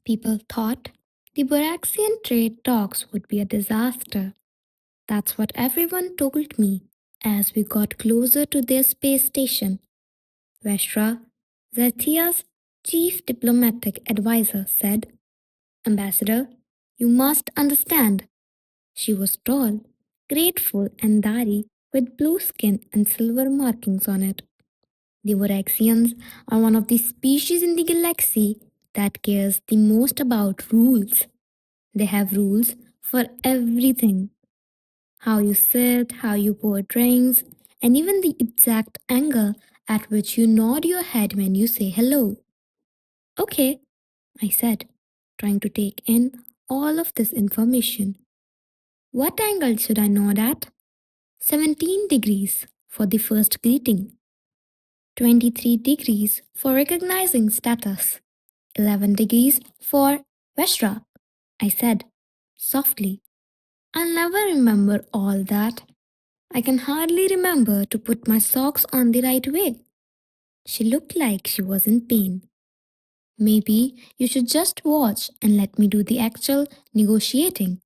People thought the Baraxian trade talks would be a disaster. That's what everyone told me as we got closer to their space station. Veshra, Zethia's chief diplomatic advisor, said, Ambassador, you must understand. She was tall, graceful, and Dari with blue skin and silver markings on it. The Voraxians are one of the species in the galaxy that cares the most about rules. They have rules for everything: how you sit, how you pour drinks, and even the exact angle at which you nod your head when you say hello. Okay, I said, trying to take in all of this information. What angle should I nod at? 17 degrees for the first greeting, 23 degrees for recognizing status, 11 degrees for Veshra, I said, softly. I'll never remember all that. I can hardly remember to put my socks on the right way. She looked like she was in pain. Maybe you should just watch and let me do the actual negotiating.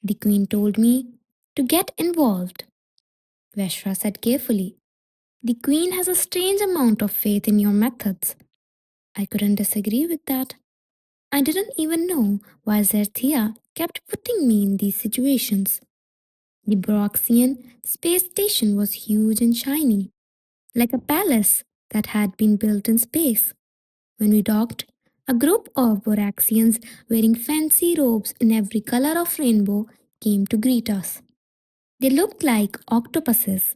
The queen told me to get involved. Veshra said carefully. The queen has a strange amount of faith in your methods. I couldn't disagree with that. I didn't even know why Zerthia kept putting me in these situations. The Baraxian space station was huge and shiny, like a palace that had been built in space. When we docked, a group of Baraxians wearing fancy robes in every color of rainbow came to greet us. They looked like octopuses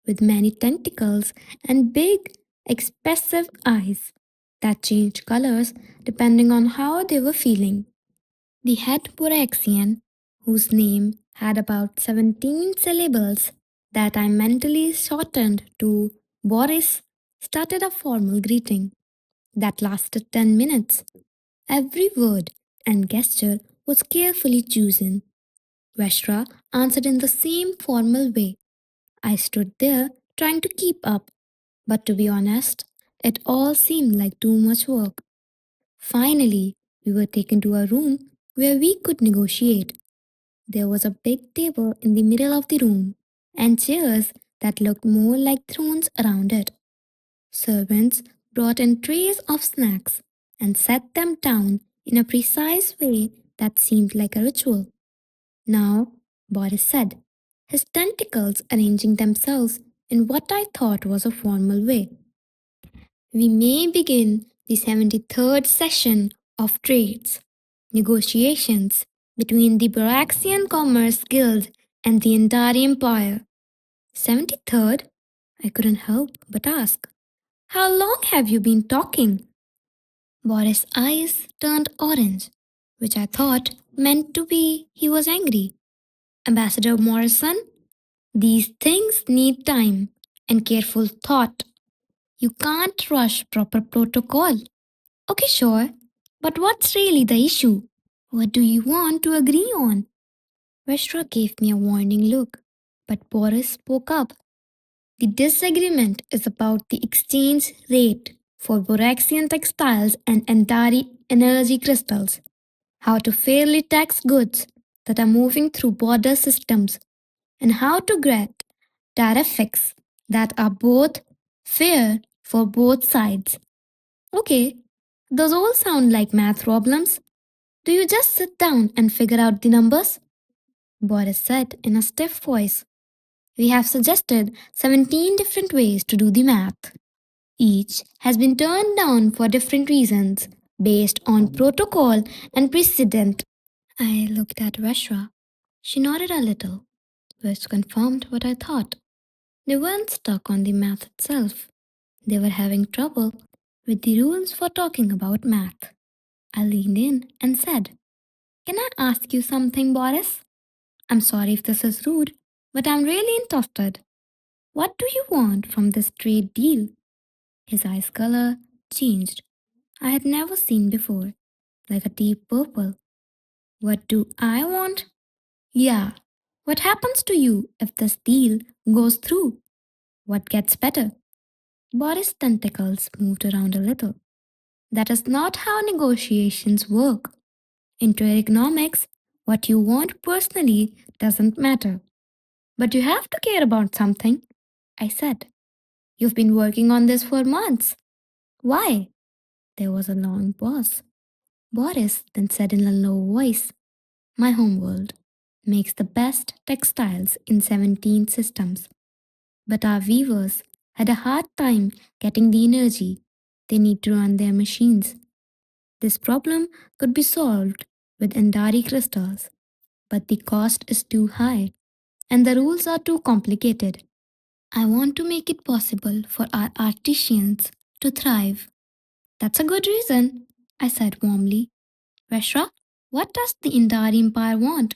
with many tentacles and big, expressive eyes that changed colors depending on how they were feeling. The head Baraxian, whose name had about 17 syllables that I mentally shortened to Boris, started a formal greeting that lasted 10 minutes. Every word and gesture was carefully chosen. Veshra answered in the same formal way. I stood there trying to keep up, but to be honest, it all seemed like too much work. Finally, we were taken to a room where we could negotiate. There was a big table in the middle of the room and chairs that looked more like thrones around it. Servants brought in trays of snacks and set them down in a precise way that seemed like a ritual. Now, Boris said, his tentacles arranging themselves in what I thought was a formal way. We may begin the 73rd session of trades, negotiations between the Baraxian Commerce Guild and the Andari Empire. 73rd? I couldn't help but ask. How long have you been talking? Boris' eyes turned orange, which I thought meant to be he was angry. Ambassador Morrison, these things need time and careful thought. You can't rush proper protocol. Okay, sure, but what's really the issue? What do you want to agree on? Veshra gave me a warning look, but Boris spoke up. The disagreement is about the exchange rate for Boraxian textiles and Antari energy crystals. How to fairly tax goods that are moving through border systems, and how to get tariffs that are both fair for both sides. Okay, those all sound like math problems. Do you just sit down and figure out the numbers? Boris said in a stiff voice. We have suggested 17 different ways to do the math. Each has been turned down for different reasons, based on protocol and precedent. I looked at Veshra. She nodded a little, which confirmed what I thought. They weren't stuck on the math itself. They were having trouble with the rules for talking about math. I leaned in and said, Can I ask you something, Boris? I'm sorry if this is rude, but I'm really interested. What do you want from this trade deal? His eyes color changed. I had never seen before, like a deep purple. What do I want? Yeah. What happens to you if this deal goes through? What gets better? Boris' tentacles moved around a little. That is not how negotiations work. In trade economics, what you want personally doesn't matter. But you have to care about something, I said. You've been working on this for months. Why? There was a long pause. Boris then said in a low voice, my homeworld makes the best textiles in 17 systems. But our weavers had a hard time getting the energy they need to run their machines. This problem could be solved with Andari crystals, but the cost is too high and the rules are too complicated. I want to make it possible for our artisans to thrive. That's a good reason, I said warmly. Veshra, what does the Indari Empire want?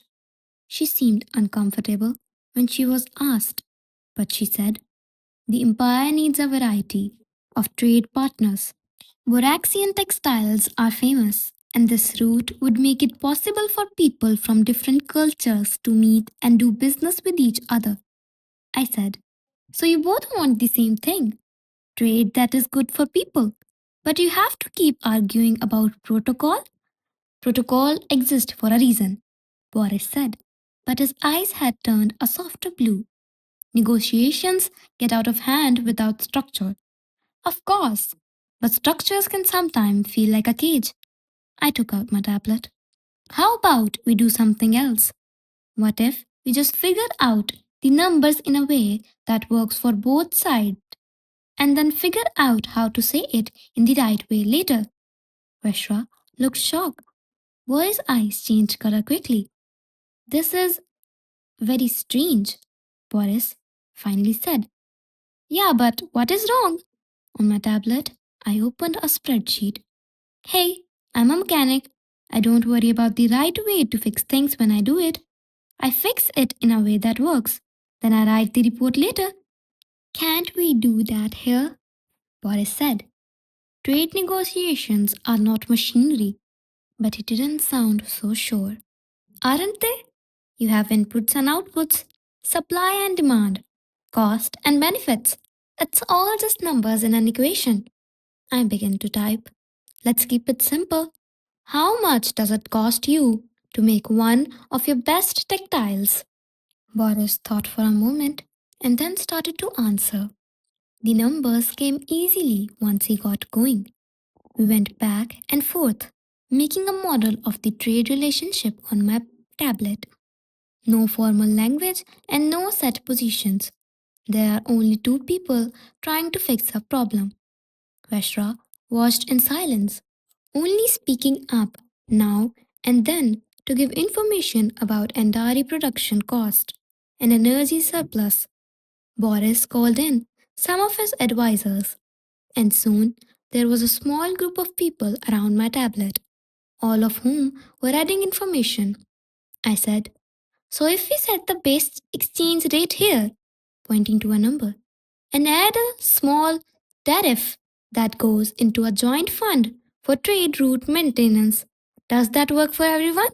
She seemed uncomfortable when she was asked, but she said, the empire needs a variety of trade partners. Baraxian textiles are famous, and this route would make it possible for people from different cultures to meet and do business with each other. I said, so you both want the same thing, trade that is good for people. But you have to keep arguing about protocol. Protocol exists for a reason, Boris said, but his eyes had turned a softer blue. Negotiations get out of hand without structure. Of course, but structures can sometimes feel like a cage. I took out my tablet. How about we do something else? What if we just figure out the numbers in a way that works for both sides and then figure out how to say it in the right way later? Veshra looked shocked. Boy's eyes changed color quickly. This is very strange, Boris finally said. Yeah, but what is wrong? On my tablet, I opened a spreadsheet. Hey, I'm a mechanic. I don't worry about the right way to fix things when I do it. I fix it in a way that works. Then I write the report later. Can't we do that here? Boris said. Trade negotiations are not machinery. But he didn't sound so sure. Aren't they? You have inputs and outputs, supply and demand, cost and benefits. It's all just numbers in an equation. I began to type. Let's keep it simple. How much does it cost you to make one of your best textiles? Boris thought for a moment and then started to answer. The numbers came easily once he got going. We went back and forth, making a model of the trade relationship on my tablet. No formal language and no set positions. There are only two people trying to fix a problem. Veshra watched in silence, only speaking up now and then to give information about Andari production cost and energy surplus. Boris called in some of his advisors, and soon there was a small group of people around my tablet, all of whom were adding information. I said, so if we set the base exchange rate here, pointing to a number, and add a small tariff that goes into a joint fund for trade route maintenance, does that work for everyone?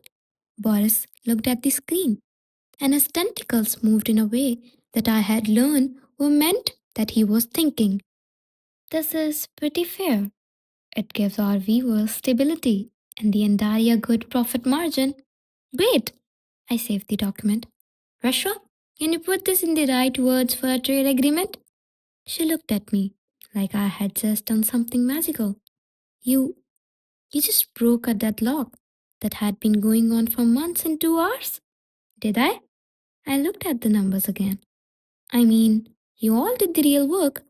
Boris looked at the screen, and his tentacles moved in a way that I had learned were meant that he was thinking. This is pretty fair. It gives our viewers stability and the entire good profit margin. Great! I saved the document. Rasha, can you put this in the right words for a trade agreement? She looked at me like I had just done something magical. You you just broke a deadlock that had been going on for months in 2 hours? Did I? I looked at the numbers again. I mean, you all did the real work.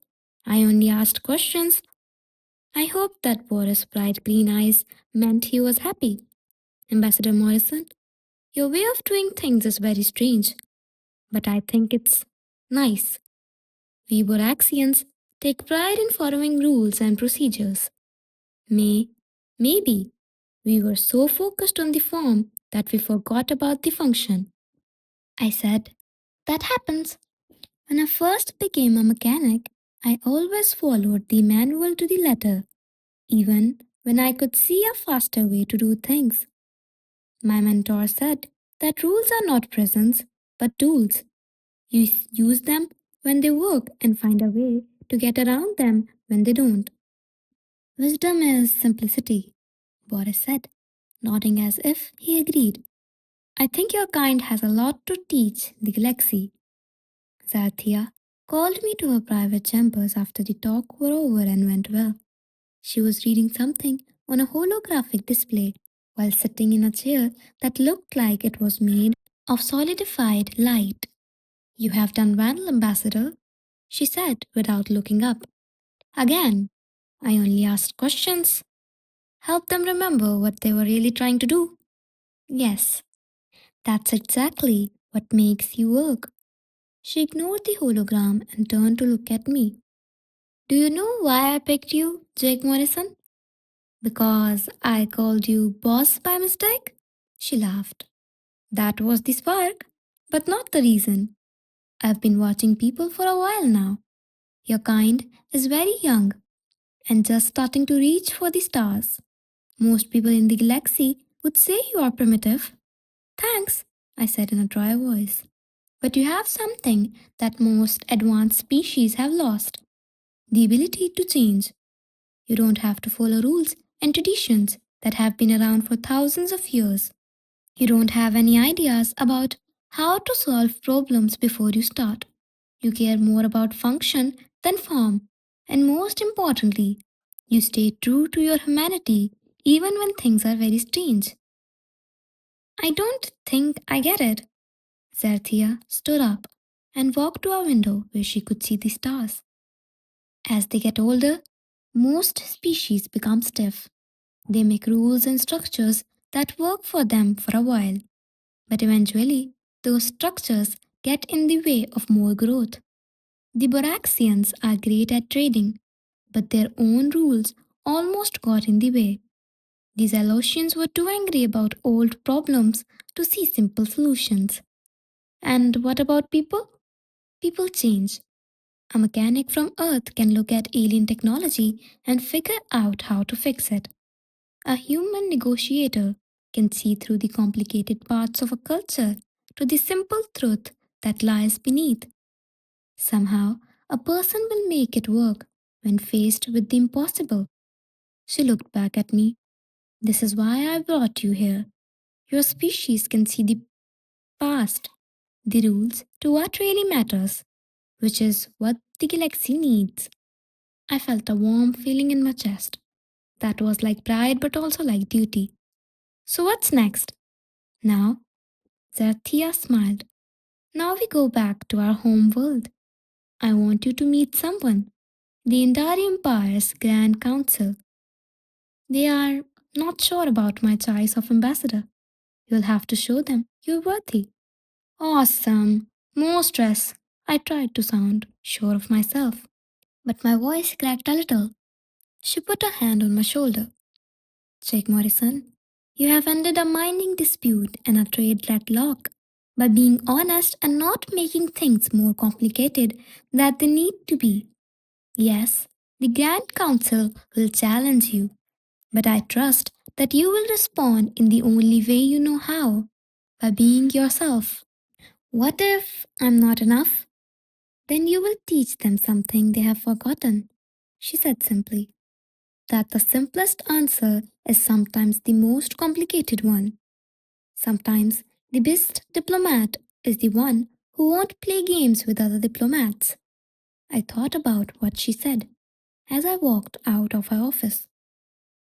I only asked questions. I hoped that Boris' bright green eyes meant he was happy. Ambassador Morrison, your way of doing things is very strange, but I think it's nice. We Baraxians take pride in following rules and procedures. Maybe we were so focused on the form that we forgot about the function. I said, that happens. When I first became a mechanic, I always followed the manual to the letter, even when I could see a faster way to do things. My mentor said that rules are not prisons, but tools. You use them when they work and find a way to get around them when they don't. Wisdom is simplicity, Boris said, nodding as if he agreed. I think your kind has a lot to teach the galaxy. Zarthia called me to her private chambers after the talk were over and went well. She was reading something on a holographic display while sitting in a chair that looked like it was made of solidified light. You have done well, Ambassador, she said without looking up. Again, I only asked questions. Help them remember what they were really trying to do. Yes, that's exactly what makes you work. She ignored the hologram and turned to look at me. Do you know why I picked you, Jake Morrison? Because I called you boss by mistake? She laughed. That was the spark, but not the reason. I've been watching people for a while now. Your kind is very young and just starting to reach for the stars. Most people in the galaxy would say you are primitive. Thanks, I said in a dry voice. But you have something that most advanced species have lost: the ability to change. You don't have to follow rules and traditions that have been around for thousands of years. You don't have any ideas about how to solve problems before you start. You care more about function than form. And most importantly, you stay true to your humanity even when things are very strange. I don't think I get it. Zerthia stood up and walked to a window where she could see the stars. As they get older, most species become stiff. They make rules and structures that work for them for a while, but eventually, those structures get in the way of more growth. The Baraxians are great at trading, but their own rules almost got in the way. These Alosians were too angry about old problems to see simple solutions. And what about people? People change. A mechanic from Earth can look at alien technology and figure out how to fix it. A human negotiator can see through the complicated parts of a culture to the simple truth that lies beneath. Somehow, a person will make it work when faced with the impossible. She looked back at me. This is why I brought you here. Your species can see the past, the rules to what really matters, which is what the galaxy needs. I felt a warm feeling in my chest. That was like pride but also like duty. So, what's next? Now, Zarathia smiled. Now we go back to our home world. I want you to meet someone, the Indari Empire's Grand Council. They are not sure about my choice of ambassador. You'll have to show them you're worthy. Awesome. More stress. I tried to sound sure of myself, but my voice cracked a little. She put a hand on my shoulder. Jake Morrison, you have ended a mining dispute and a trade deadlock by being honest and not making things more complicated than they need to be. Yes, the Grand Council will challenge you, but I trust that you will respond in the only way you know how, by being yourself. What if I'm not enough? Then you will teach them something they have forgotten, she said simply. That the simplest answer is sometimes the most complicated one. Sometimes the best diplomat is the one who won't play games with other diplomats. I thought about what she said as I walked out of her office,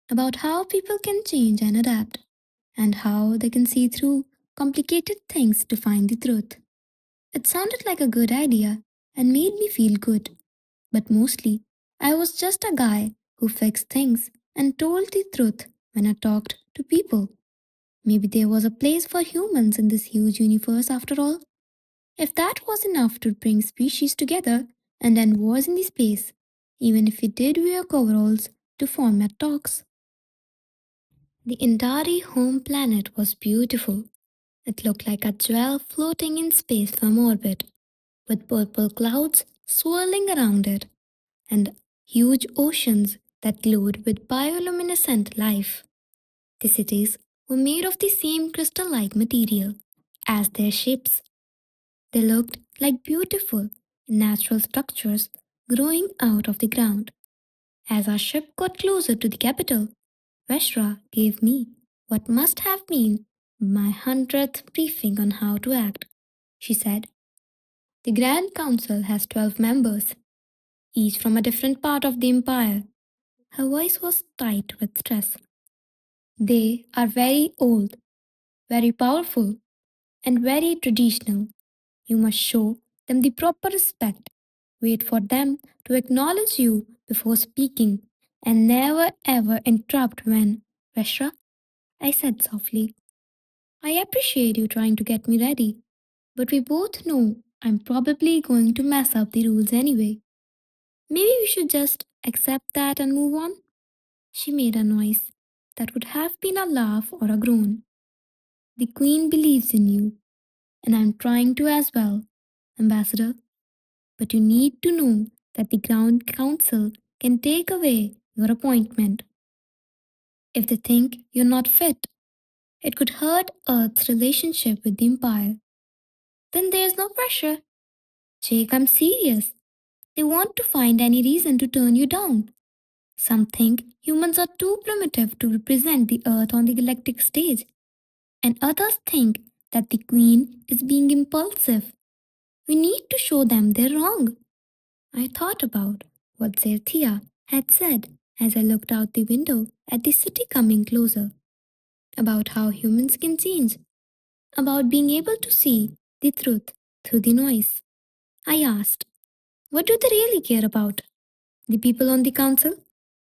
about how people can change and adapt, and how they can see through complicated things to find the truth. It sounded like a good idea and made me feel good, but mostly I was just a guy who fixed things and told the truth when I talked to people. Maybe there was a place for humans in this huge universe after all. If that was enough to bring species together and end wars in the space, even if we did wear coveralls to format talks. The Indari home planet was beautiful. It looked like a jewel floating in space from orbit, with purple clouds swirling around it and huge oceans that glowed with bioluminescent life. The cities were made of the same crystal like material as their ships. They looked like beautiful, natural structures growing out of the ground. As our ship got closer to the capital, Veshra gave me what must have been my 100th briefing on how to act. She said, "The Grand Council has 12 members, each from a different part of the empire." Her voice was tight with stress. "They are very old, very powerful, and very traditional. You must show them the proper respect. Wait for them to acknowledge you before speaking, and never ever interrupt when." "Veshra," I said softly, "I appreciate you trying to get me ready, but we both know I'm probably going to mess up the rules anyway. Maybe we should just accept that and move on." She made a noise that would have been a laugh or a groan. "The Queen believes in you, and I'm trying to as well, Ambassador. But you need to know that the Ground Council can take away your appointment. If they think you're not fit, it could hurt Earth's relationship with the Empire. Then there's no pressure. Jake, I'm serious. They want to find any reason to turn you down. Some think humans are too primitive to represent the Earth on the galactic stage, and others think that the Queen is being impulsive. We need to show them they're wrong." I thought about what Zerthia had said as I looked out the window at the city coming closer, about how humans can change, about being able to see the truth through the noise. I asked, "What do they really care about? The people on the council?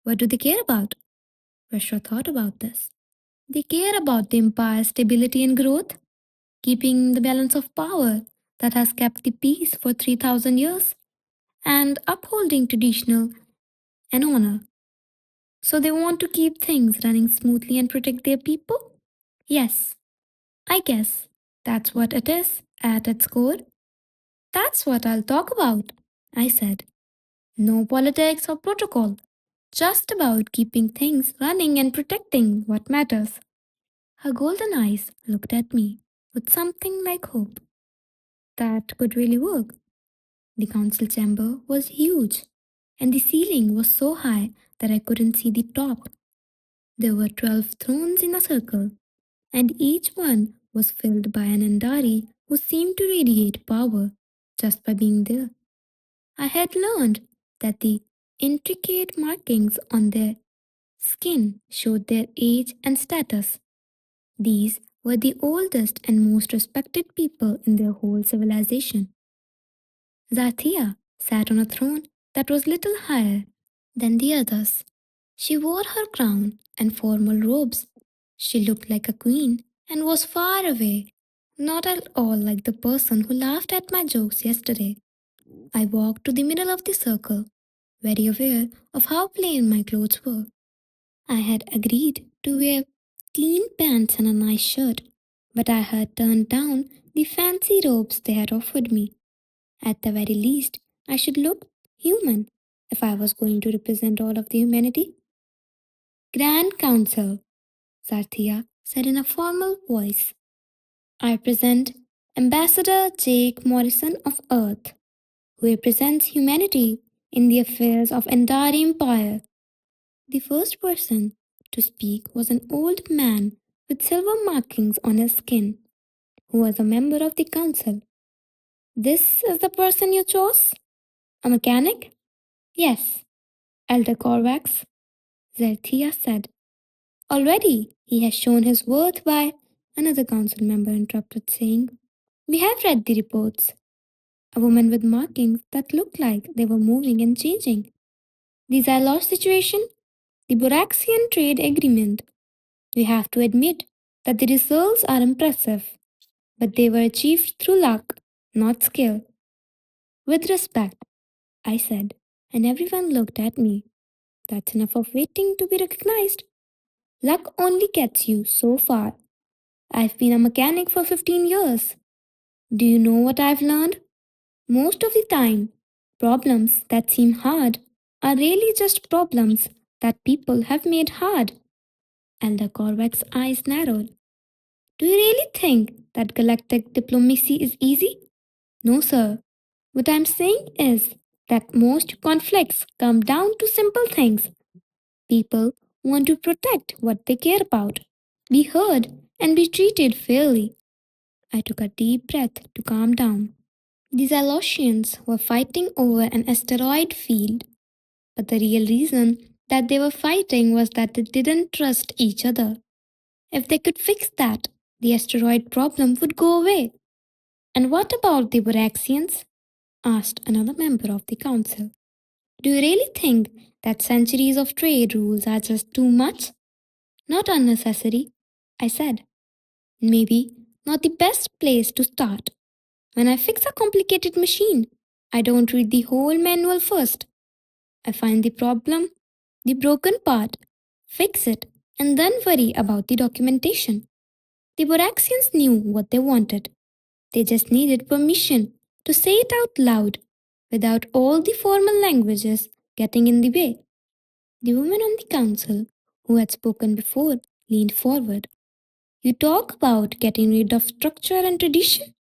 What do they care about?" Vishwa thought about this. "They care about the empire's stability and growth, keeping the balance of power that has kept the peace for 3,000 years, and upholding traditional and honor. So they want to keep things running smoothly and protect their people?" "Yes, I guess that's what it is at its core." "That's what I'll talk about," I said. "No politics or protocol, just about keeping things running and protecting what matters." Her golden eyes looked at me with something like hope. That could really work. The council chamber was huge, and the ceiling was so high that I couldn't see the top. There were 12 thrones in a circle, and each one was filled by an Andari who seemed to radiate power just by being there. I had learned that the intricate markings on their skin showed their age and status. These were the oldest and most respected people in their whole civilization. Zathia sat on a throne that was little higher than the others. She wore her crown and formal robes. She looked like a queen and was far away, not at all like the person who laughed at my jokes yesterday. I walked to the middle of the circle, very aware of how plain my clothes were. I had agreed to wear clean pants and a nice shirt, but I had turned down the fancy robes they had offered me. At the very least, I should look human if I was going to represent all of the humanity. "Grand Council," Sarthia said in a formal voice. "I present Ambassador Jake Morrison of Earth, who represents humanity in the affairs of entire empire." The first person to speak was an old man with silver markings on his skin, who was a member of the council. "This is the person you chose? A mechanic?" "Yes, Elder Corvax," Zerthia said. "Already he has shown his worth by—" Another council member interrupted, saying, "We have read the reports. A woman with markings that looked like they were moving and changing. The Xylos situation, the Baraxian trade agreement. We have to admit that the results are impressive, but they were achieved through luck, not skill." "With respect," I said, and everyone looked at me. "That's enough of waiting to be recognized. Luck only gets you so far. I've been a mechanic for 15 years. Do you know what I've learned? Most of the time, problems that seem hard are really just problems that people have made hard." Elder Corvac's eyes narrowed. "Do you really think that galactic diplomacy is easy?" "No, sir. What I'm saying is that most conflicts come down to simple things. People want to protect what they care about, be heard, and be treated fairly. I took a deep breath to calm down. These Alosians were fighting over an asteroid field, but the real reason that they were fighting was that they didn't trust each other. If they could fix that, the asteroid problem would go away. And what about the Baraxians? Asked another member of the council. Do you really think that centuries of trade rules are just too much? Not unnecessary, I said. Maybe not the best place to start. When I fix a complicated machine, I don't read the whole manual first. I find the problem, the broken part, fix it, and then worry about the documentation. The Boraxians knew what they wanted. They just needed permission to say it out loud without all the formal languages getting in the way. The woman on the council, who had spoken before, leaned forward. You talk about getting rid of structure and tradition?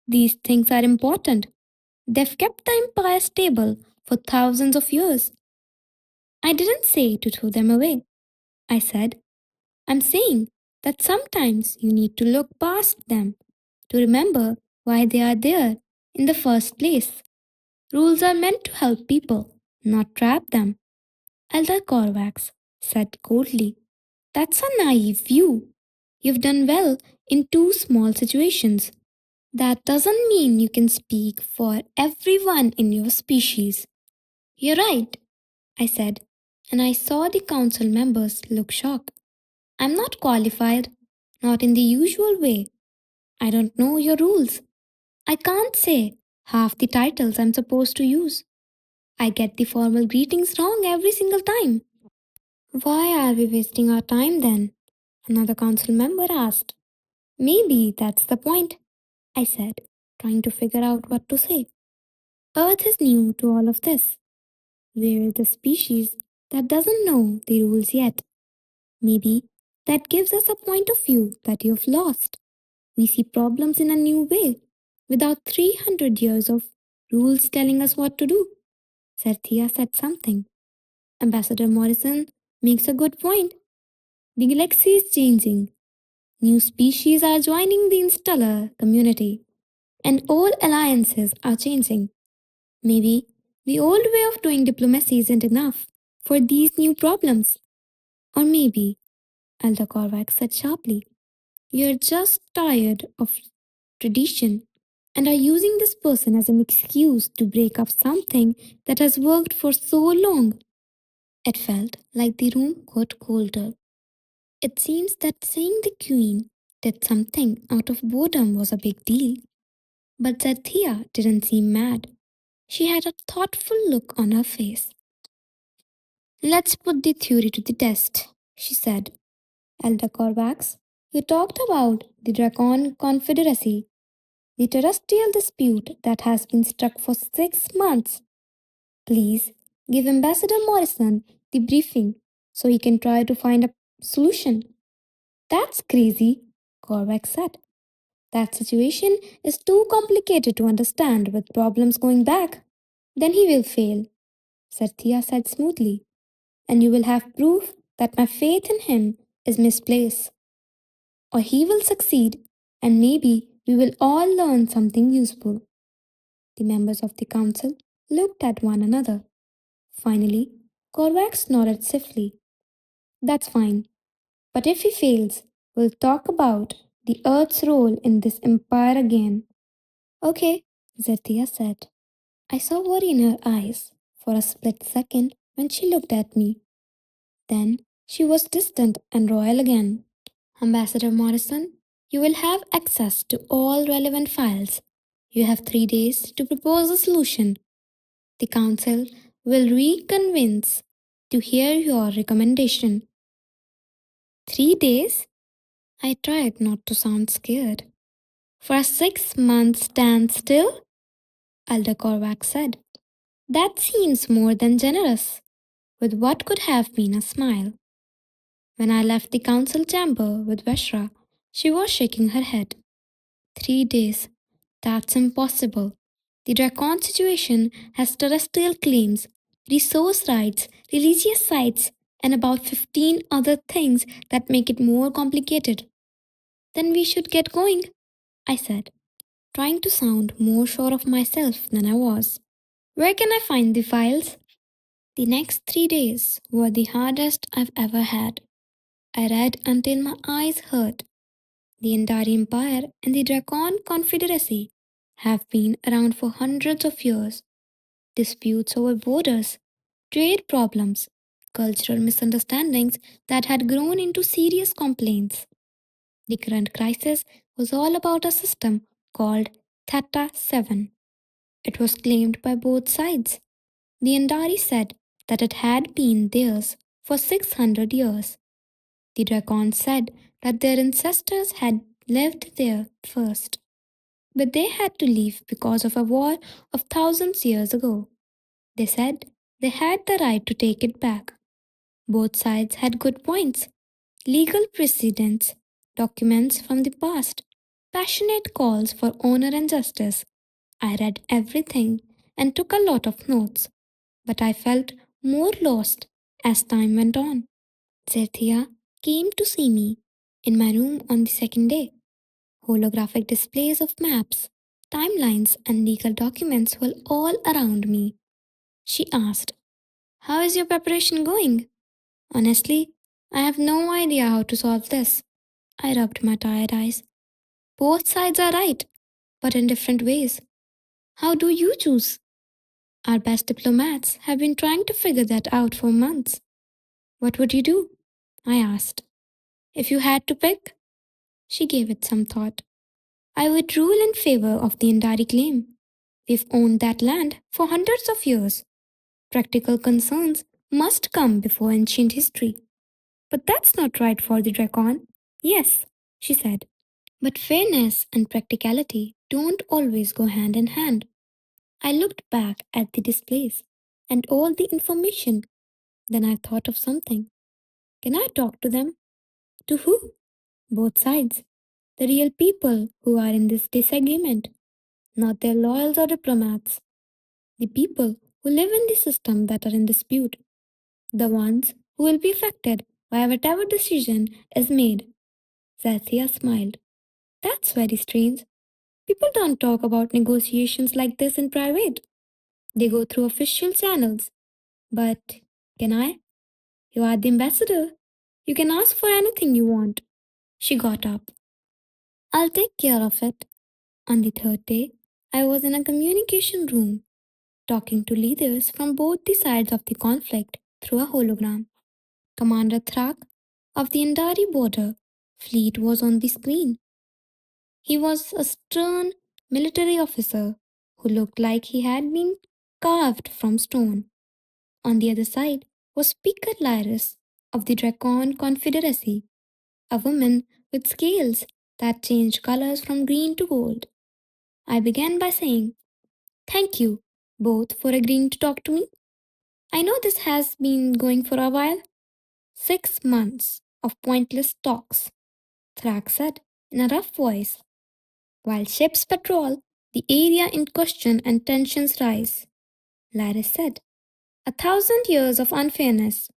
These things are important. They've kept the empire stable for thousands of years. I didn't say to throw them away. I said, I'm saying that sometimes you need to look past them to remember why they are there in the first place. Rules are meant to help people, not trap them. Elder Corvax said coldly. That's a naive view. You've done well in two small situations. That doesn't mean you can speak for everyone in your species. You're right, I said, and I saw the council members look shocked. I'm not qualified, not in the usual way. I don't know your rules. I can't say half the titles I'm supposed to use. I get the formal greetings wrong every single time. Why are we wasting our time then? Another council member asked. Maybe that's the point, I said, trying to figure out what to say. Earth is new to all of this. We're the species that doesn't know the rules yet. Maybe that gives us a point of view that you've lost. We see problems in a new way, without 300 years of rules telling us what to do. Thea said something. Ambassador Morrison makes a good point. The galaxy is changing. New species are joining the interstellar community, and all alliances are changing. Maybe the old way of doing diplomacy isn't enough for these new problems. Or maybe, Elder Korvac said sharply, you're just tired of tradition and are using this person as an excuse to break up something that has worked for so long. It felt like the room got colder. It seems that saying the queen did something out of boredom was a big deal. But Zathia didn't seem mad. She had a thoughtful look on her face. Let's put the theory to the test, she said. Elder Corvax, you talked about the Dracon Confederacy, the terrestrial dispute that has been struck for 6 months. Please give Ambassador Morrison the briefing so he can try to find a solution. That's crazy, Corvax said. That situation is too complicated to understand with problems going back. Then he will fail, Sathya said smoothly, and you will have proof that my faith in him is misplaced. Or he will succeed, and maybe we will all learn something useful. The members of the council looked at one another. Finally, Corvax nodded stiffly. That's fine. But if he fails, we'll talk about the Earth's role in this empire again. Okay, Zethia said. I saw worry in her eyes for a split second when she looked at me. Then she was distant and royal again. Ambassador Morrison, you will have access to all relevant files. You have 3 days to propose a solution. The Council will reconvene to hear your recommendation. 3 days? I tried not to sound scared. For a 6-month standstill? Elder Korvac said. That seems more than generous, with what could have been a smile. When I left the council chamber with Veshra, she was shaking her head. 3 days. That's impossible. The Dracon situation has terrestrial claims, resource rights, religious sites, and about 15 other things that make it more complicated. Then we should get going, I said, trying to sound more sure of myself than I was. Where can I find the files? The next 3 days were the hardest I've ever had. I read until my eyes hurt. The Indari Empire and the Dracon Confederacy have been around for hundreds of years. Disputes over borders, trade problems, cultural misunderstandings that had grown into serious complaints. The current crisis was all about a system called Theta 7. It was claimed by both sides. The Indari said that it had been theirs for 600 years. The Dracons said that their ancestors had lived there first, but they had to leave because of a war of thousands years ago. They said they had the right to take it back. Both sides had good points. Legal precedents, documents from the past, passionate calls for honor and justice. I read everything and took a lot of notes, but I felt more lost as time went on. Zethia came to see me in my room on the second day. Holographic displays of maps, timelines, and legal documents were all around me. She asked, "How is your preparation going?" "Honestly, I have no idea how to solve this." I rubbed my tired eyes. "Both sides are right, but in different ways. How do you choose?" "Our best diplomats have been trying to figure that out for months." "What would you do?" I asked. "If you had to pick?" She gave it some thought. "I would rule in favor of the Indari claim. We've owned that land for hundreds of years. Practical concerns must come before ancient history." "But that's not right for the Dracon." "Yes," she said. "But fairness and practicality don't always go hand in hand." I looked back at the displays and all the information. Then I thought of something. Can I talk to them? To who? Both sides. The real people who are in this disagreement, not their lawyers or diplomats. The people who live in the system that are in dispute. The ones who will be affected by whatever decision is made. Zathia smiled. "That's very strange. People don't talk about negotiations like this in private. They go through official channels. But can I? You are the ambassador. You can ask for anything you want." She got up. "I'll take care of it." On the third day, I was in a communication room, talking to leaders from both the sides of the conflict through a hologram. Commander Thrak of the Indari border fleet was on the screen. He was a stern military officer who looked like he had been carved from stone. On the other side was Speaker Lyris of the Dracon Confederacy, a woman with scales that changed colors from green to gold. I began by saying, "Thank you both for agreeing to talk to me. I know this has been going for a while." "6 months of pointless talks," Thrak said in a rough voice. "While ships patrol the area in question and tensions rise," Laris said. "1,000 years of unfairness.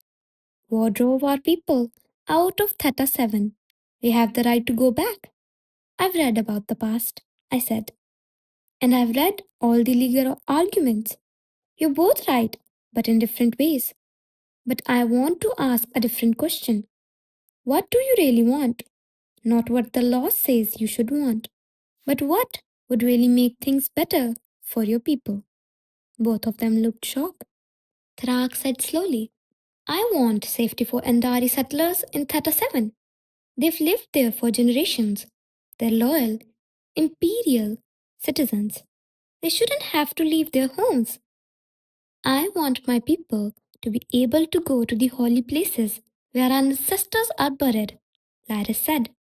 War drove our people out of Theta 7. We have the right to go back." "I've read about the past," I said. "And I've read all the legal arguments. You're both right, but in different ways. But I want to ask a different question. What do you really want? Not what the law says you should want, but what would really make things better for your people?" Both of them looked shocked. Thrak said slowly, "I want safety for Andari settlers in Theta 7. They've lived there for generations. They're loyal, imperial citizens. They shouldn't have to leave their homes. I want my people to be able to go to the holy places where our ancestors are buried," Laris said.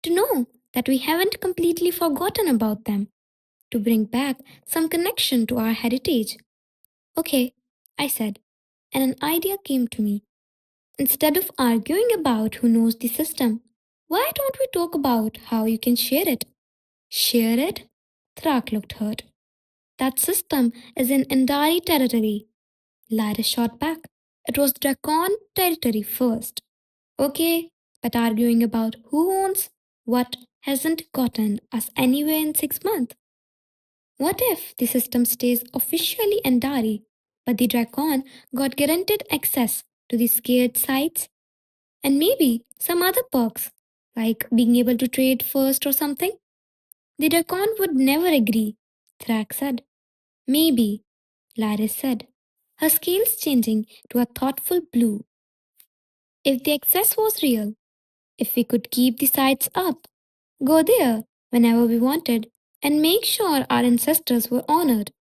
"To know that we haven't completely forgotten about them. To bring back some connection to our heritage." "Okay," I said, and an idea came to me. Instead of arguing about who knows the system, why don't we talk about how you can share it?" "Share it?" Thrak looked hurt. That system is in Indari territory. Lyra shot back. It was Dracon territory first. Okay, but arguing about who owns what hasn't gotten us anywhere in 6 months. What if the system stays officially Endari, but the Dracon got guaranteed access to the scared sites? And maybe some other perks, like being able to trade first or something? The Dracon would never agree, Thrak said. Maybe, Laris said, her scales changing to a thoughtful blue. If the access was real, if we could keep the sites up, go there whenever we wanted, and make sure our ancestors were honored.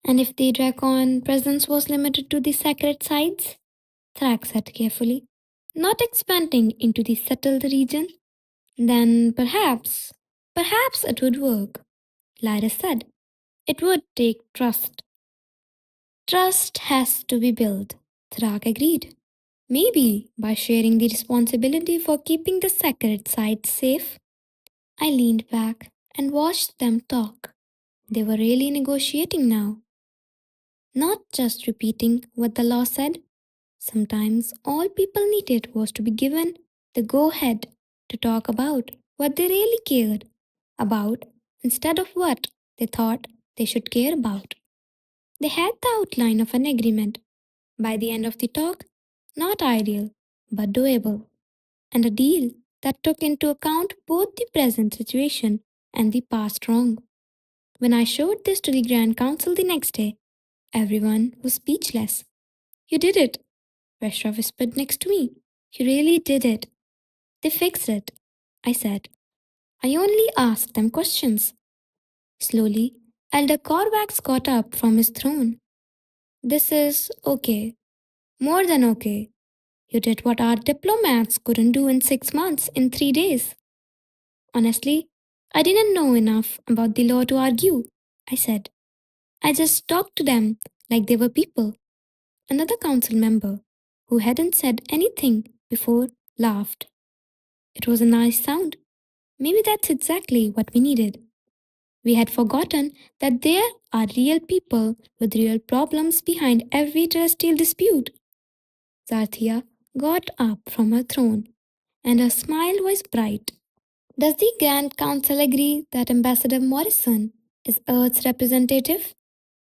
And if the Dracon presence was limited to the sacred sites, Thrak said carefully, not expanding into the settled region, then perhaps it would work. Lyra said, it would take trust. Trust has to be built, Thrak agreed. Maybe by sharing the responsibility for keeping the sacred sites safe. I leaned back and watched them talk. They were really negotiating now, not just repeating what the law said. Sometimes all people needed was to be given the go ahead to talk about what they really cared about instead of what they thought they should care about. They had the outline of an agreement. By the end of the talk, not ideal, but doable, and a deal that took into account both the present situation and the past wrong. When I showed this to the Grand Council the next day, everyone was speechless. You did it, Veshra whispered next to me. You really did it. They fixed it, I said. I only asked them questions. Slowly, Elder Corvax got up from his throne. This is okay. More than okay. You did what our diplomats couldn't do in 6 months in 3 days. Honestly, I didn't know enough about the law to argue, I said. I just talked to them like they were people. Another council member, who hadn't said anything before, laughed. It was a nice sound. Maybe that's exactly what we needed. We had forgotten that there are real people with real problems behind every terrestrial dispute. Zarthia got up from her throne, and her smile was bright. Does the Grand Council agree that Ambassador Morrison is Earth's representative?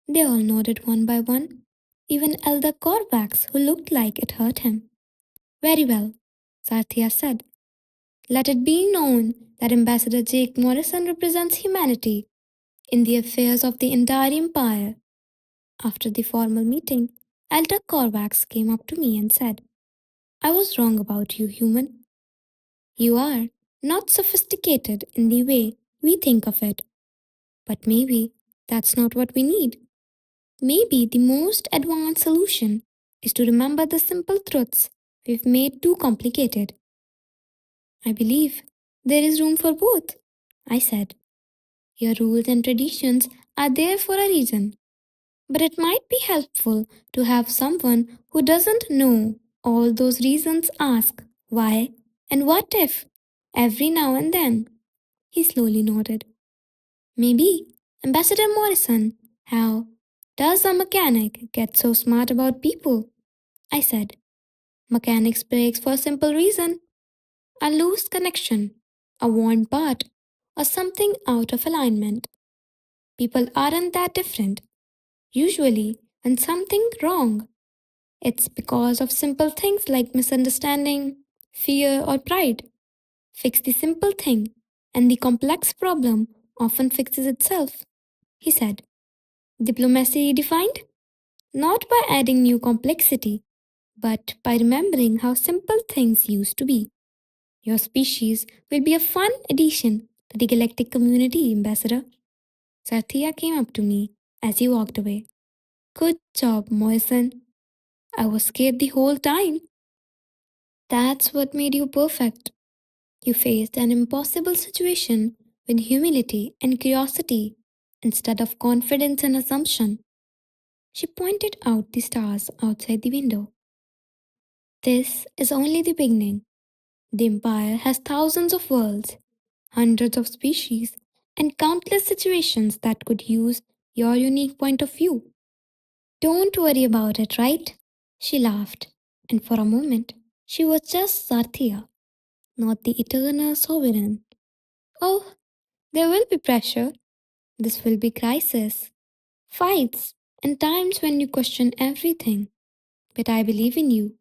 They all nodded one by one, even Elder Corvax, who looked like it hurt him. Very well, Zarthia said. Let it be known that Ambassador Jake Morrison represents humanity in the affairs of the entire empire. After the formal meeting, Elder Corvax came up to me and said, I was wrong about you, human. You are not sophisticated in the way we think of it. But maybe that's not what we need. Maybe the most advanced solution is to remember the simple truths we've made too complicated. I believe there is room for both, I said. Your rules and traditions are there for a reason. But it might be helpful to have someone who doesn't know all those reasons ask why and what if every now and then. He slowly nodded. Maybe Ambassador Morrison, how does a mechanic get so smart about people? I said. Mechanics breaks for a simple reason. A loose connection, a worn part, or something out of alignment. People aren't that different. Usually, when something wrong, it's because of simple things like misunderstanding, fear, or pride. Fix the simple thing, and the complex problem often fixes itself, he said. Diplomacy defined? Not by adding new complexity, but by remembering how simple things used to be. Your species will be a fun addition to the galactic community, Ambassador. Sathya came up to me as he walked away. Good job, Morrison. I was scared the whole time. That's what made you perfect. You faced an impossible situation with humility and curiosity instead of confidence and assumption. She pointed out the stars outside the window. This is only the beginning. The Empire has thousands of worlds, hundreds of species, and countless situations that could use your unique point of view. Don't worry about it, right? She laughed, and for a moment, she was just Sathya, not the eternal sovereign. Oh, there will be pressure. This will be crisis, fights, and times when you question everything. But I believe in you,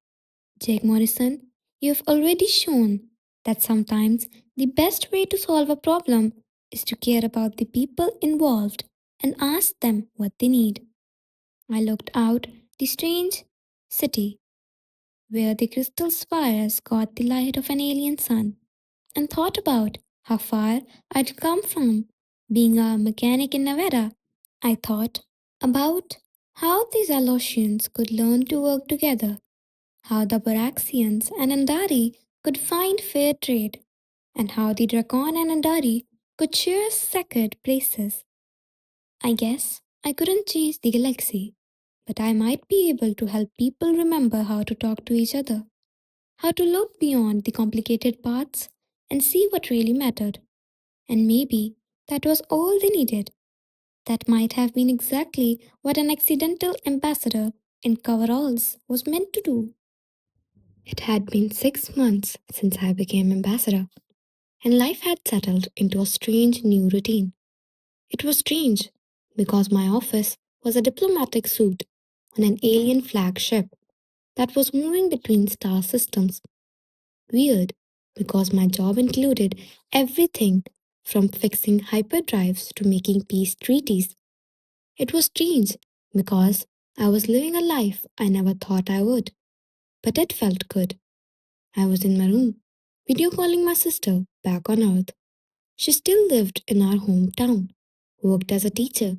Jake Morrison. You have already shown that sometimes the best way to solve a problem is to care about the people involved and ask them what they need. I looked out the strange city where the crystal spires caught the light of an alien sun and thought about how far I'd come from being a mechanic in Nevada. I thought about how these Alosians could learn to work together, how the Baraxians and Andari could find fair trade, and how the Dracon and Andari could share sacred places. I guess I couldn't change the galaxy, but I might be able to help people remember how to talk to each other, how to look beyond the complicated paths and see what really mattered. And maybe that was all they needed. That might have been exactly what an accidental ambassador in coveralls was meant to do. It had been 6 months since I became ambassador, and life had settled into a strange new routine. It was strange because my office was a diplomatic suite on an alien flagship that was moving between star systems. Weird because my job included everything from fixing hyperdrives to making peace treaties. It was strange because I was living a life I never thought I would, but it felt good. I was in my room, video calling my sister back on Earth. She still lived in our hometown, worked as a teacher,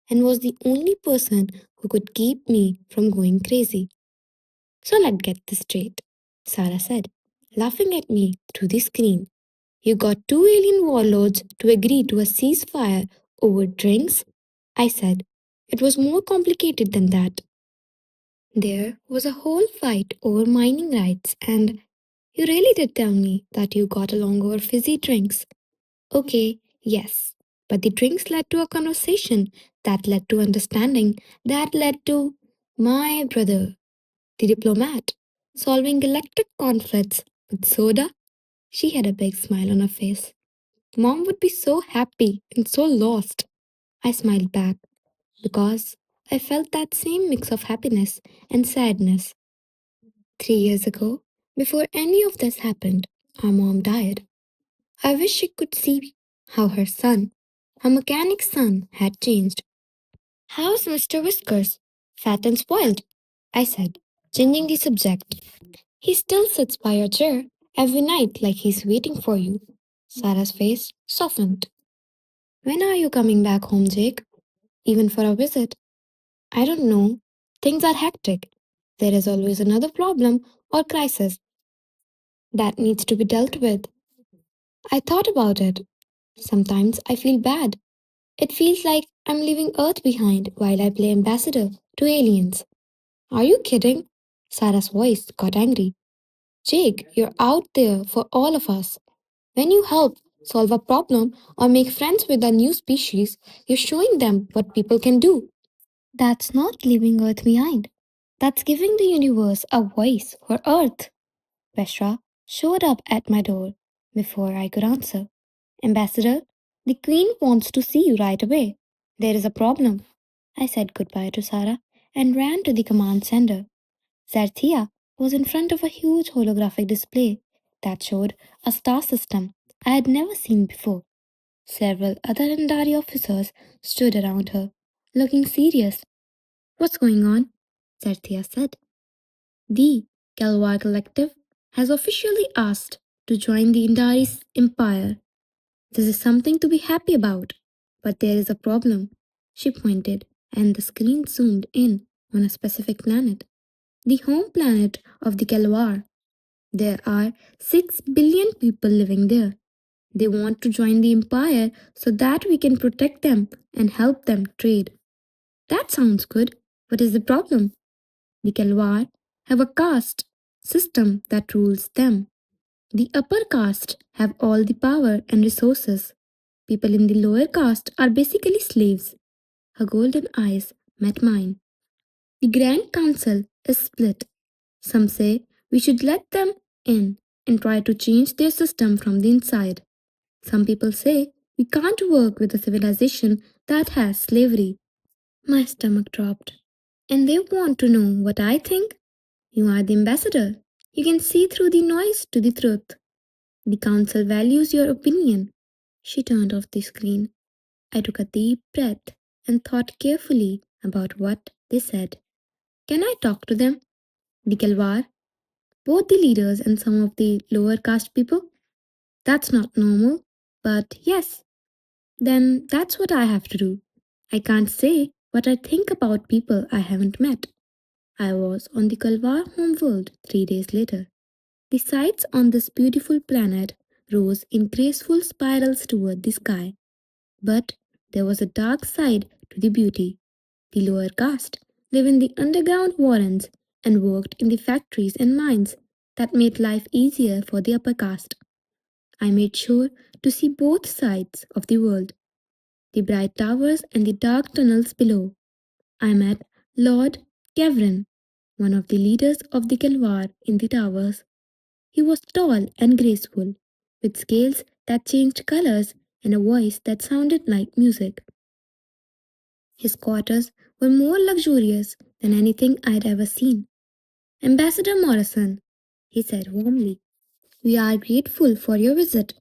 and was the only person who could keep me from going crazy. So let's get this straight, Sarah said, laughing at me through the screen. You got two alien warlords to agree to a ceasefire over drinks? I said. It was more complicated than that. There was a whole fight over mining rights, and you really did tell me that you got along over fizzy drinks. Okay, yes. But the drinks led to a conversation that led to understanding, that led to my brother, the diplomat, solving galactic conflicts with soda. She had a big smile on her face. Mom would be so happy and so lost. I smiled back because I felt that same mix of happiness and sadness. 3 years ago, before any of this happened, our mom died. I wish she could see how her son, her mechanic son, had changed. How's Mr. Whiskers? Fat and spoiled, I said, changing the subject. He still sits by your chair every night like he's waiting for you. Sarah's face softened. When are you coming back home, Jake? Even for a visit? I don't know. Things are hectic. There is always another problem or crisis that needs to be dealt with. I thought about it. Sometimes I feel bad. It feels like I'm leaving Earth behind while I play ambassador to aliens. Are you kidding? Sarah's voice got angry. Jake, you're out there for all of us. When you help solve a problem or make friends with a new species, you're showing them what people can do. That's not leaving Earth behind. That's giving the universe a voice for Earth. Veshra showed up at my door before I could answer. Ambassador, the Queen wants to see you right away. There is a problem. I said goodbye to Sarah and ran to the command center. Zarthia was in front of a huge holographic display that showed a star system I had never seen before. Several other Andari officers stood around her, looking serious. What's going on? Zarthia said. The Kalwar Collective has officially asked to join the Indari's empire. This is something to be happy about. But there is a problem. She pointed, and the screen zoomed in on a specific planet. The home planet of the Kalwar. There are 6 billion people living there. They want to join the empire so that we can protect them and help them trade. That sounds good. What is the problem? The Kalwar have a caste system that rules them. The upper caste have all the power and resources. People in the lower caste are basically slaves. Her golden eyes met mine. The Grand Council is split. Some say we should let them in and try to change their system from the inside. Some people say we can't work with a civilization that has slavery. My stomach dropped. And they want to know what I think? You are the ambassador. You can see through the noise to the truth. The council values your opinion. She turned off the screen. I took a deep breath and thought carefully about what they said. Can I talk to them? The Kalwar, both the leaders and some of the lower caste people? That's not normal, but yes, then that's what I have to do. I can't say what I think about people I haven't met. I was on the Kalwar homeworld 3 days later. The sights on this beautiful planet rose in graceful spirals toward the sky. But there was a dark side to the beauty. The lower caste lived in the underground warrens and worked in the factories and mines that made life easier for the upper caste. I made sure to see both sides of the world, the bright towers and the dark tunnels below. I met Lord Kevrin, one of the leaders of the Kalwar in the towers. He was tall and graceful, with scales that changed colors and a voice that sounded like music. His quarters were more luxurious than anything I'd ever seen. Ambassador Morrison, he said warmly, we are grateful for your visit.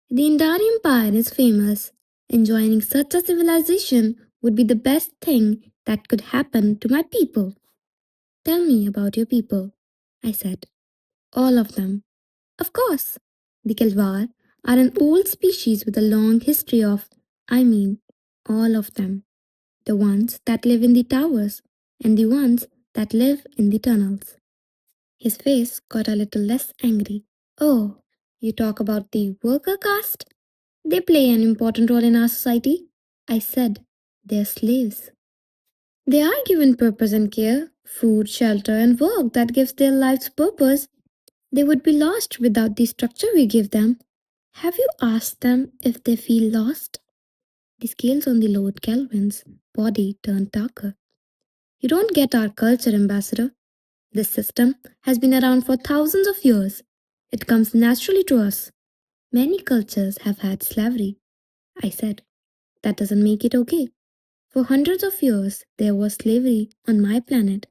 The Indari Empire is famous, and joining such a civilization would be the best thing that could happen to my people. Tell me about your people, I said. All of them. Of course. The Kalwar are an old species with a long history of, I mean, all of them. The ones that live in the towers and the ones that live in the tunnels. His face got a little less angry. Oh, you talk about the worker caste? They play an important role in our society. I said, they're slaves. They are given purpose and care, food, shelter, and work that gives their lives purpose. They would be lost without the structure we give them. Have you asked them if they feel lost? The scales on the Lord Kelvin's body turned darker. You don't get our culture, Ambassador. This system has been around for thousands of years. It comes naturally to us. Many cultures have had slavery, I said. That doesn't make it okay. For hundreds of years, there was slavery on my planet.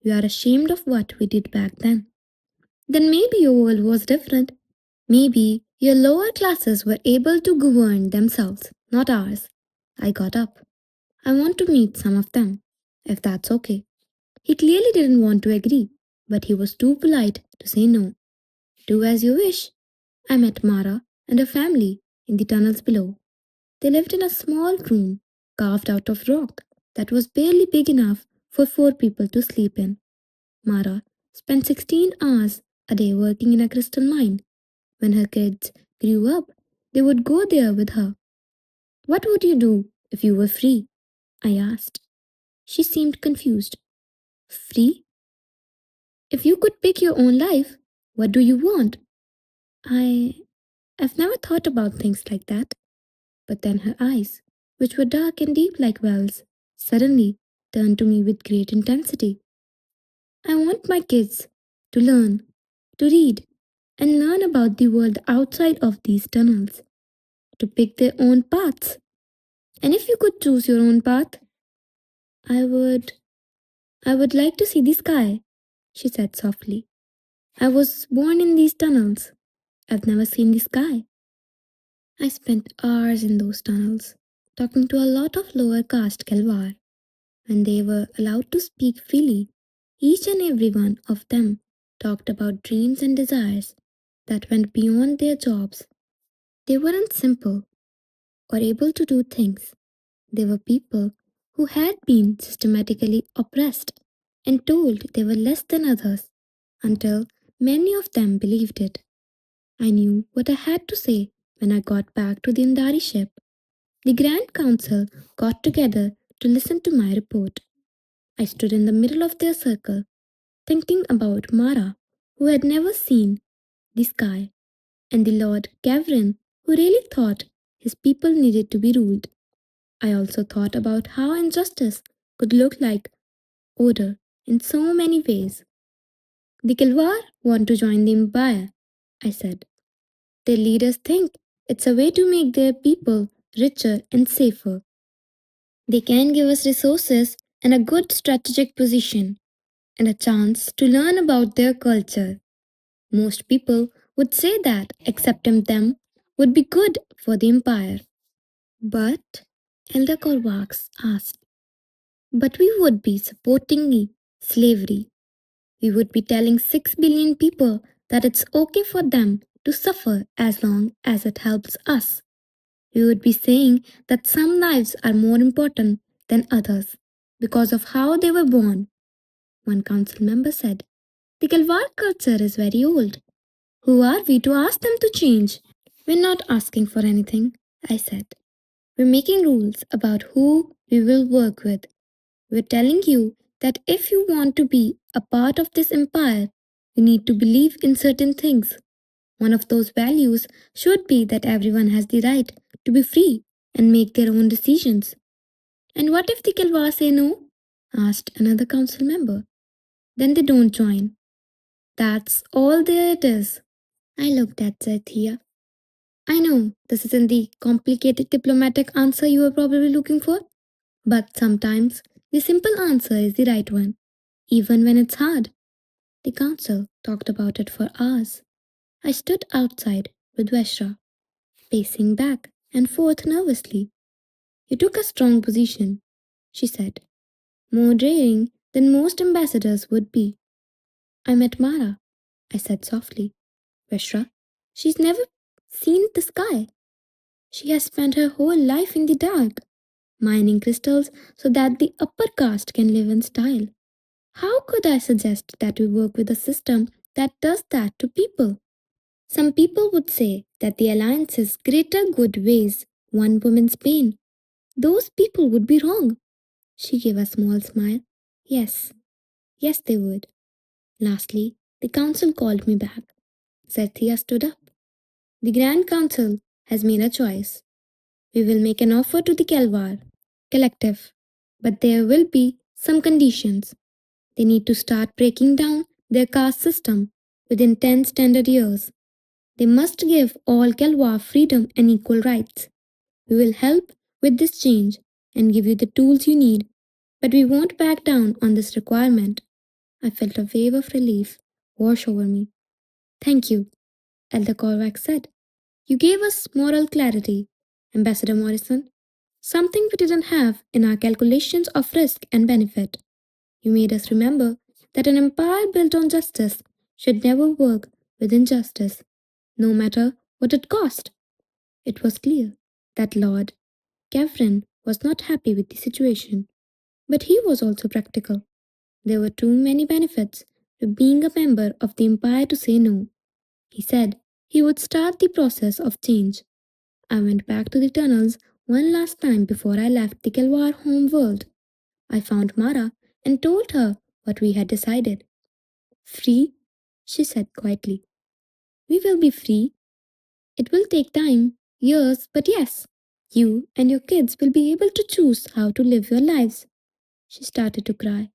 We are ashamed of what we did back then. Then maybe your world was different. Maybe your lower classes were able to govern themselves, not ours. I got up. I want to meet some of them, if that's okay. He clearly didn't want to agree, but he was too polite to say no. Do as you wish. I met Mara and her family in the tunnels below. They lived in a small room carved out of rock that was barely big enough for 4 people to sleep in. Mara spent 16 hours a day working in a crystal mine. When her kids grew up, they would go there with her. What would you do if you were free? I asked. She seemed confused. Free? If you could pick your own life, what do you want? I've never thought about things like that. But then her eyes, which were dark and deep like wells, suddenly turned to me with great intensity. I want my kids to learn, to read, and learn about the world outside of these tunnels, to pick their own paths. And if you could choose your own path, I would I would like to see the sky, she said softly. I was born in these tunnels. I've never seen the sky. I spent hours in those tunnels, talking to a lot of lower caste Kalwar. When they were allowed to speak freely, each and every one of them talked about dreams and desires that went beyond their jobs. They weren't simple or able to do things. They were people who had been systematically oppressed and told they were less than others until many of them believed it. I knew what I had to say when I got back to the Indari ship. The Grand Council got together to listen to my report. I stood in the middle of their circle, thinking about Mara, who had never seen the sky, and the Lord Gavrin, who really thought his people needed to be ruled. I also thought about how injustice could look like order in so many ways. The Kilwar want to join the empire, I said. Their leaders think it's a way to make their people richer and safer. They can give us resources and a good strategic position and a chance to learn about their culture. Most people would say that accepting them would be good for the empire. But, Elder Korvax asked, but we would be supporting slavery. We would be telling 6 billion people that it's okay for them to suffer as long as it helps us. We would be saying that some lives are more important than others because of how they were born. One council member said, the Kalwar culture is very old. Who are we to ask them to change? We're not asking for anything, I said. We're making rules about who we will work with. We're telling you that if you want to be a part of this empire, you need to believe in certain things. One of those values should be that everyone has the right to be free and make their own decisions. And what if the Kalwa say no? Asked another council member. Then they don't join. That's all there it is. I looked at Zaithia. I know this isn't the complicated diplomatic answer you are probably looking for, but sometimes the simple answer is the right one, even when it's hard. The council talked about it for hours. I stood outside with Veshra, pacing back and forth nervously. You took a strong position, she said, more daring than most ambassadors would be. I met Mara, I said softly. Veshra, she's never seen the sky. She has spent her whole life in the dark, mining crystals so that the upper caste can live in style. How could I suggest that we work with a system that does that to people? Some people would say that the alliance's greater good weighs one woman's pain. Those people would be wrong. She gave a small smile. Yes, yes, they would. Lastly, the council called me back. Zethia stood up. The Grand Council has made a choice. We will make an offer to the Kalvar collective, but there will be some conditions. They need to start breaking down their caste system within 10 standard years. They must give all Kalwa freedom and equal rights. We will help with this change and give you the tools you need, but we won't back down on this requirement. I felt a wave of relief wash over me. Thank you, Elder Korvac said. You gave us moral clarity, Ambassador Morrison, something we didn't have in our calculations of risk and benefit. You made us remember that an empire built on justice should never work with injustice, no matter what it cost. It was clear that Lord Kevrin was not happy with the situation, but he was also practical. There were too many benefits to being a member of the empire to say no. He said he would start the process of change. I went back to the tunnels one last time before I left the Kelwar home world. I found Mara and told her what we had decided. Free? She said quietly. We will be free. It will take time, years, but yes, you and your kids will be able to choose how to live your lives. She started to cry.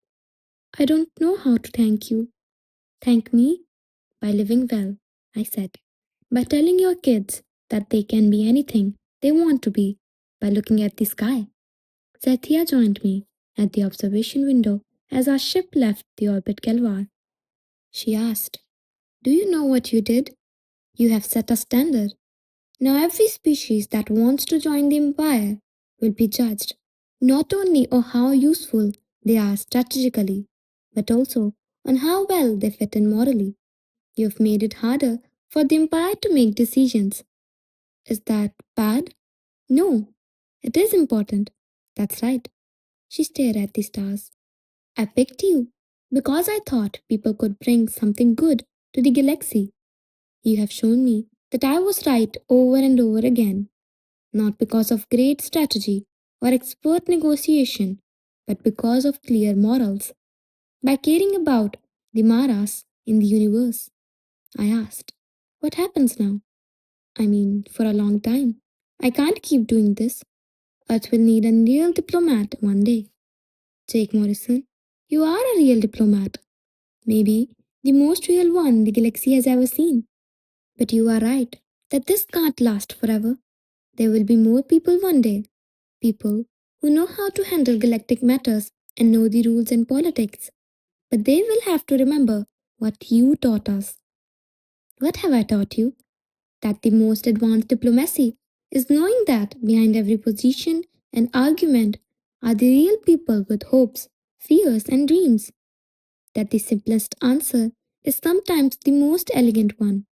I don't know how to thank you. Thank me by living well, I said. By telling your kids that they can be anything they want to be by looking at the sky. Zathia joined me at the observation window as our ship left the orbit Kelvar. She asked, do you know what you did? You have set a standard. Now every species that wants to join the empire will be judged not only on how useful they are strategically, but also on how well they fit in morally. You've made it harder for the empire to make decisions. Is that bad? No, it is important. That's right. She stared at the stars. I picked you because I thought people could bring something good to the galaxy. You have shown me that I was right over and over again, not because of great strategy or expert negotiation, but because of clear morals. By caring about the Maras in the universe, I asked, what happens now? I mean, for a long time. I can't keep doing this. Earth will need a real diplomat one day. Jake Morrison, you are a real diplomat. Maybe the most real one the galaxy has ever seen. But you are right that this can't last forever. There will be more people one day. People who know how to handle galactic matters and know the rules and politics. But they will have to remember what you taught us. What have I taught you? That the most advanced diplomacy is knowing that behind every position and argument are the real people with hopes, fears, and dreams. That the simplest answer is sometimes the most elegant one.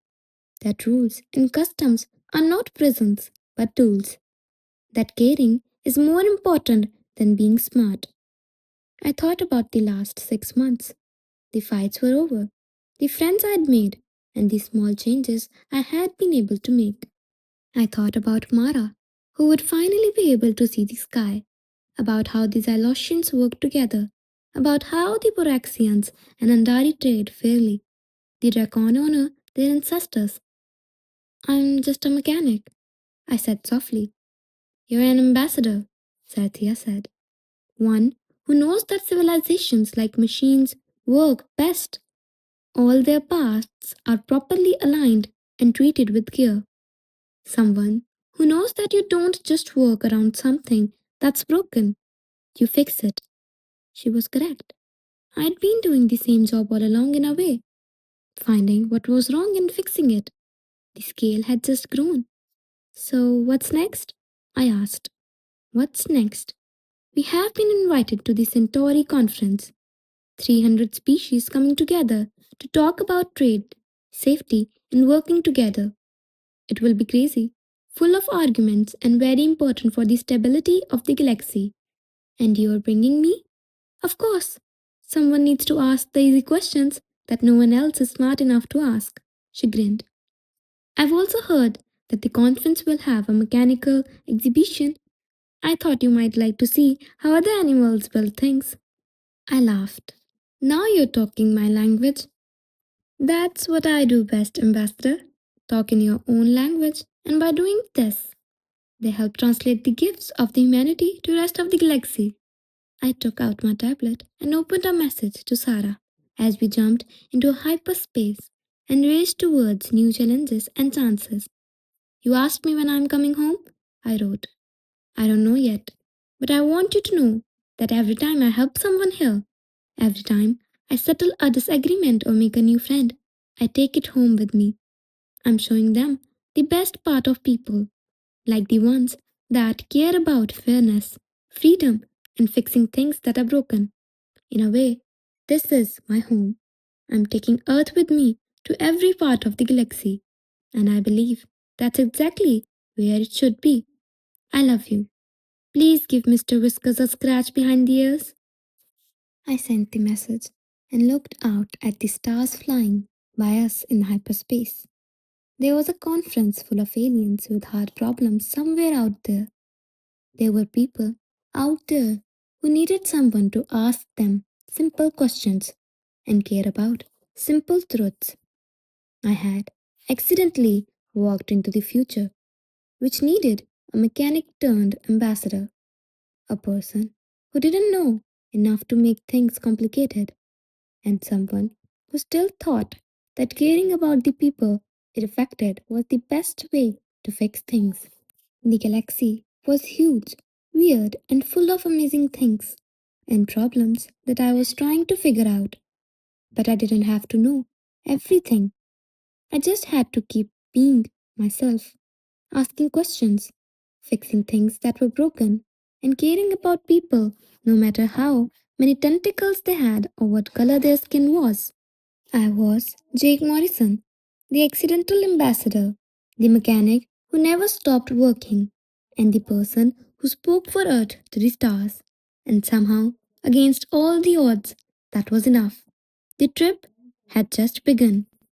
That rules and customs are not prisons but tools. That caring is more important than being smart. I thought about the last 6 months. The fights were over, the friends I had made, and the small changes I had been able to make. I thought about Mara, who would finally be able to see the sky, about how the Zylosians worked together, about how the Baraxians and Andari trade fairly, the Dracon honor their ancestors. I'm just a mechanic, I said softly. You're an ambassador, Satya said. One who knows that civilizations like machines work best. All their parts are properly aligned and treated with care. Someone who knows that you don't just work around something that's broken, you fix it. She was correct. I'd been doing the same job all along in a way, finding what was wrong and fixing it. The scale had just grown. So, what's next? I asked. What's next? We have been invited to the Centauri conference. 300 species coming together to talk about trade, safety, and working together. It will be crazy, full of arguments, and very important for the stability of the galaxy. And you're bringing me? Of course. Someone needs to ask the easy questions that no one else is smart enough to ask. She grinned. I've also heard that the conference will have a mechanical exhibition. I thought you might like to see how other animals build things. I laughed. Now you're talking my language. That's what I do best, Ambassador. Talk in your own language, and by doing this, they help translate the gifts of the humanity to the rest of the galaxy. I took out my tablet and opened a message to Sarah as we jumped into hyperspace and raced towards new challenges and chances. You asked me when I'm coming home? I wrote. I don't know yet, but I want you to know that every time I help someone here, every time I settle a disagreement or make a new friend, I take it home with me. I'm showing them the best part of people, like the ones that care about fairness, freedom, and fixing things that are broken. In a way, this is my home. I'm taking Earth with me to every part of the galaxy, and I believe that's exactly where it should be. I love you. Please give Mr. Whiskers a scratch behind the ears. I sent the message and looked out at the stars flying by us in hyperspace. There was a conference full of aliens with hard problems somewhere out there. There were people out there who needed someone to ask them simple questions and care about simple truths. I had accidentally walked into the future, which needed a mechanic turned ambassador, a person who didn't know enough to make things complicated, and someone who still thought that caring about the people it affected was the best way to fix things. The galaxy was huge, weird, and full of amazing things and problems that I was trying to figure out. But I didn't have to know everything. I just had to keep being myself, asking questions, fixing things that were broken, and caring about people no matter how many tentacles they had or what color their skin was. I was Jake Morrison, the accidental ambassador, the mechanic who never stopped working, and the person who spoke for Earth to the stars. And somehow, against all the odds, that was enough. The trip had just begun.